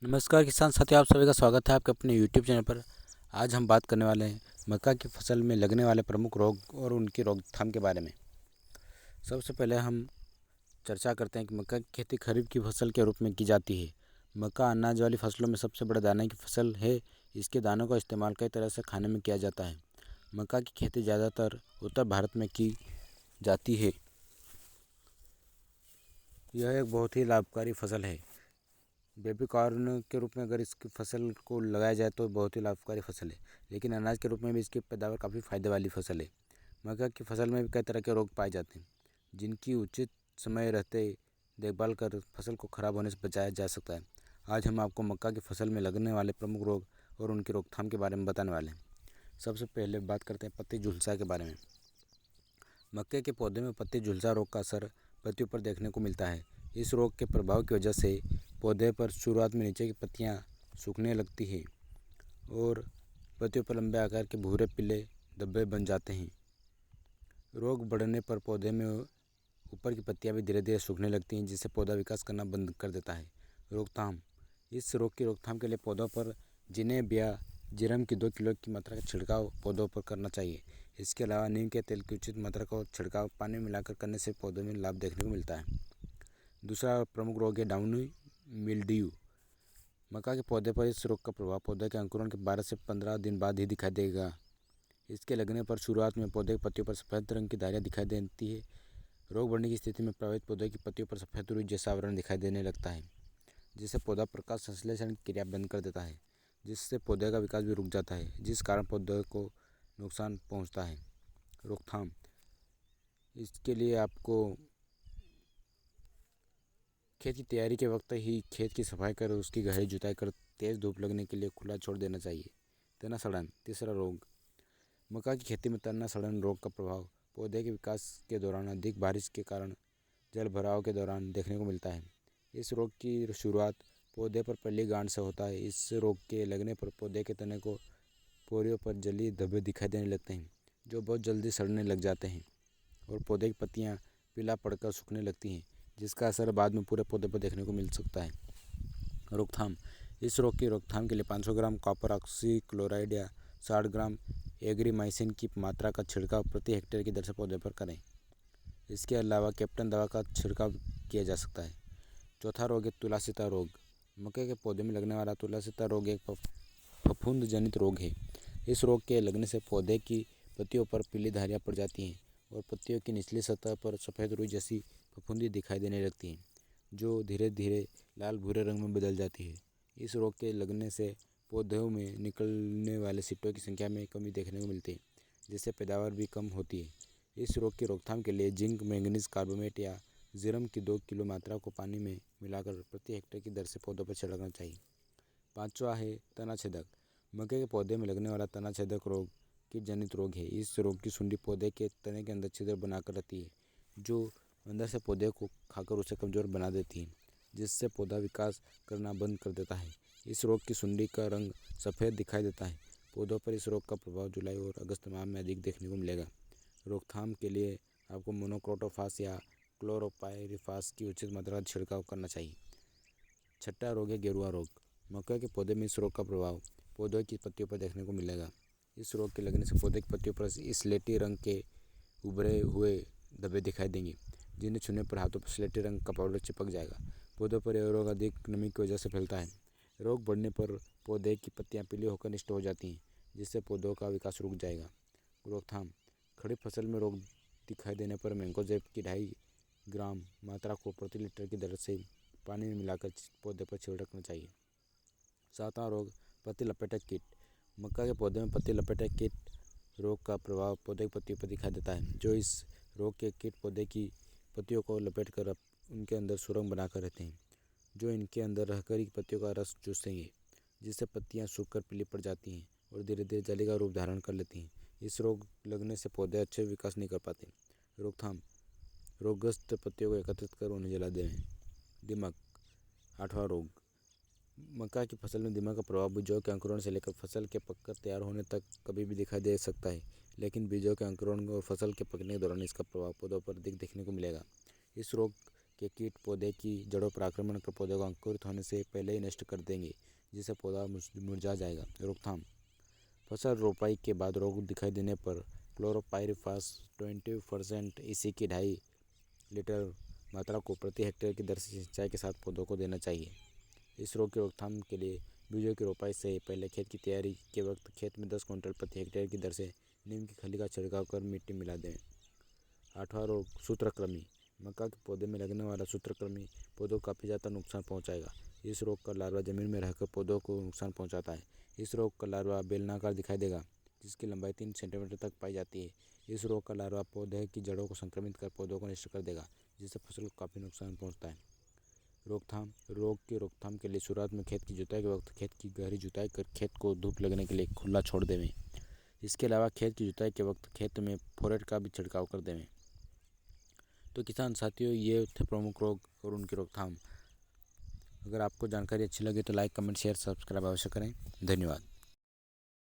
नमस्कार किसान साथी, आप सभी का स्वागत है आपके अपने यूट्यूब चैनल पर। आज हम बात करने वाले हैं मक्का की फसल में लगने वाले प्रमुख रोग और उनकी रोकथाम के बारे में। सबसे पहले हम चर्चा करते हैं कि मक्का की खेती खरीफ की फसल के रूप में की जाती है। मक्का अनाज वाली फसलों में सबसे बड़ा दाने की फसल है। इसके दानों का इस्तेमाल कई तरह से खाने में किया जाता है। मक्का की खेती ज़्यादातर उत्तर भारत में की जाती है। यह एक बहुत ही लाभकारी फसल है। बेबी कॉर्न के रूप में अगर इसकी फसल को लगाया जाए तो बहुत ही लाभकारी फसल है, लेकिन अनाज के रूप में भी इसकी पैदावार काफ़ी फायदे वाली फसल है। मक्का की फसल में भी कई तरह के रोग पाए जाते हैं, जिनकी उचित समय रहते देखभाल कर फसल को खराब होने से बचाया जा सकता है। आज हम आपको मक्का की फसल में लगने वाले प्रमुख रोग और उनकी रोकथाम के बारे में बताने वाले हैं। सबसे पहले बात करते हैं पत्ती झुलसा के बारे में। मक्के के पौधे में पत्ती झुलसा रोग का असर पत्तियों पर देखने को मिलता है। इस रोग के प्रभाव की वजह से पौधे पर शुरुआत में नीचे की पत्तियां सूखने लगती हैं और पत्तियों पर लंबे आकार के भूरे पीले धब्बे बन जाते हैं। रोग बढ़ने पर पौधे में ऊपर की पत्तियां भी धीरे धीरे सूखने लगती हैं, जिससे पौधा विकास करना बंद कर देता है। रोकथाम। इस रोग की रोकथाम के लिए पौधों पर जिनेब या जिरम की 2 किलो की मात्रा का छिड़काव पौधों पर करना चाहिए। इसके अलावा नीम के तेल की उचित मात्रा का छिड़काव पानी में मिलाकर करने से पौधों में लाभ देखने को मिलता है। दूसरा प्रमुख रोग है डाउनी मिल्ड्यू। मक्का के पौधे पर इस रोग का प्रभाव पौधे के अंकुरण के 12 से 15 दिन बाद ही दिखाई देगा। इसके लगने पर शुरुआत में पौधे की पत्तियों पर सफ़ेद रंग की धारियाँ दिखाई देती है। रोग बढ़ने की स्थिति में प्रभावित पौधे की पत्तियों पर सफ़ेद रुई जैसा आवरण दिखाई देने लगता है, जिससे पौधा प्रकाश संश्लेषण की क्रिया बंद कर देता है, जिससे पौधे का विकास भी रुक जाता है, जिस कारण पौधे को नुकसान पहुंचता है। रोकथाम। इसके लिए आपको खेत की तैयारी के वक्त ही खेत की सफाई कर उसकी गहरी जुताई कर तेज़ धूप लगने के लिए खुला छोड़ देना चाहिए। तना सड़न। तीसरा रोग। मक्का की खेती में तना सड़न रोग का प्रभाव पौधे के विकास के दौरान अधिक बारिश के कारण जल भराव के दौरान देखने को मिलता है। इस रोग की शुरुआत पौधे पर पहली गांठ से होता है। इस रोग के लगने पर पौधे के तने को पोरियों पर जली धब्बे दिखाई देने लगते हैं, जो बहुत जल्दी सड़ने लग जाते हैं और पौधे की पत्तियां पीला पड़कर सूखने लगती हैं, जिसका असर बाद में पूरे पौधे पर देखने को मिल सकता है। रोकथाम। इस रोग की रोकथाम के लिए 500 ग्राम कॉपर ऑक्सीक्लोराइड या 60 ग्राम एग्रीमाइसिन की मात्रा का छिड़काव प्रति हेक्टेयर की दर से पौधे पर करें। इसके अलावा कैप्टन दवा का छिड़काव किया जा सकता है। चौथा रोग है तुलासिता रोग। मक्के के पौधे में लगने वाला तुलासिता रोग एक फफूंद जनित रोग है। इस रोग के लगने से पौधे की पत्तियों पर पीली धारियाँ पड़ जाती हैं और पत्तियों की निचली सतह पर सफ़ेद रुई जैसी फफूंदी दिखाई देने लगती हैं, जो धीरे धीरे लाल भूरे रंग में बदल जाती है। इस रोग के लगने से पौधों में निकलने वाले सिट्टों की संख्या में कमी देखने को मिलती है, जिससे पैदावार भी कम होती है। इस रोग की रोकथाम के लिए जिंक मैंगनीज कार्बोनेट या जिरम की 2 किलो मात्रा को पानी में मिलाकर प्रति हेक्टेयर की दर से पौधों पर छिड़कना चाहिए। पांचवा है तना छेदक। मक्के के पौधे में लगने वाला तना छेदक रोग कीट जनित रोग है। इस रोग की सुंडी पौधे के तने के अंदर छिद्र बनाकर रहती है, जो अंदर से पौधे को खाकर उसे कमज़ोर बना देती है, जिससे पौधा विकास करना बंद कर देता है। इस रोग की सुंडी का रंग सफ़ेद दिखाई देता है। पौधों पर इस रोग का प्रभाव जुलाई और अगस्त माह में अधिक देखने को मिलेगा। रोकथाम के लिए आपको मोनोक्रोटोफास या क्लोरोपाइरिफास की उचित मात्रा का छिड़काव करना चाहिए। छठा रोग है गेरुआ रोग। मक्के के पौधे में इस रोग का प्रभाव पौधों की पत्तियों पर देखने को मिलेगा। इस रोग के लगने से पौधे की पत्तियों पर स्लेटी रंग के उभरे हुए धब्बे दिखाई देंगे, जिन्हें छूने पर हाथों पर स्लेटी रंग का पाउडर चिपक जाएगा। पौधों पर यह रोग अधिक नमी की वजह से फैलता है। रोग बढ़ने पर पौधे की पत्तियां पीली होकर नष्ट हो जाती हैं, जिससे पौधों का विकास रुक जाएगा। रोकथाम। खड़ी फसल में रोग दिखाई देने पर मैंकोजेब की 2.5 ग्राम मात्रा को प्रति लीटर की दर से पानी में मिलाकर पौधे पर छिड़कना चाहिए। सातवां रोग पत्ती लपेटक कीट। मक्का के पौधे में पत्ती लपेटक कीट रोग का प्रभाव पौधे की पत्तियों पर दिखाई देता है। जो इस रोग के कीट पौधे की पत्तियों को लपेट कर उनके अंदर सुरंग बनाकर रहते हैं, जो इनके अंदर रहकर ही पत्तियों का रस चूसेंगे, जिससे पत्तियां सूखकर पीली पड़ जाती हैं और धीरे धीरे जाली का रूप धारण कर लेती हैं। इस रोग लगने से पौधे अच्छे विकास नहीं कर पाते। रोकथाम। रोगग्रस्त पत्तियों को एकत्रित कर उन्हें जला दें। दीमक। आठवां रोग। मक्का की फसल में दीमक का प्रभाव बीजों के अंकुरण से लेकर फसल के पककर तैयार होने तक कभी भी दिखाई दे सकता है, लेकिन बीजों के अंकुरण और फसल के पकने के दौरान इसका प्रभाव पौधों पर अधिक देखने को मिलेगा। इस रोग के कीट पौधे की जड़ों पर आक्रमण कर पौधे को अंकुरित होने से पहले ही नष्ट कर देंगे, जिससे पौधा मुरझा जाएगा। रोकथाम: फसल रोपाई के बाद रोग दिखाई देने पर क्लोरोपाइरीफास 20% इसी की 2.5 लीटर मात्रा को प्रति हेक्टेयर की दर से सिंचाई के साथ पौधों को देना चाहिए। इस रोग की रोकथाम के लिए बीजों की रोपाई से पहले खेत की तैयारी के वक्त खेत में 10 क्विंटल प्रति हेक्टेयर की दर से नीम की खली का छिड़काव कर मिट्टी मिला दें। 8वां रोग सूत्रकृमि: मक्का के पौधे में लगने वाला सूत्रकृमि पौधों को काफ़ी ज़्यादा नुकसान पहुंचाएगा। इस रोग का लार्वा जमीन में रहकर पौधों को नुकसान पहुंचाता है। इस रोग का लार्वा बेलनाकार दिखाई देगा, जिसकी लंबाई 3 सेंटीमीटर तक पाई जाती है। इस रोग का लार्वा पौधे की जड़ों को संक्रमित कर पौधों को नष्ट कर देगा, जिससे फसल को काफ़ी नुकसान पहुंचता है। रोकथाम: रोग की रोकथाम के लिए शुरुआत में खेत की जुताई के वक्त खेत की गहरी जुताई कर खेत को धूप लगने के लिए खुला छोड़ देवें। इसके अलावा खेत की जुताई के वक्त खेत में फोरेट का भी छिड़काव कर देवें। तो किसान साथियों, ये थे प्रमुख रोग और उनकी रोकथाम। अगर आपको जानकारी अच्छी लगे तो लाइक, कमेंट, शेयर, सब्सक्राइब अवश्य करें। धन्यवाद।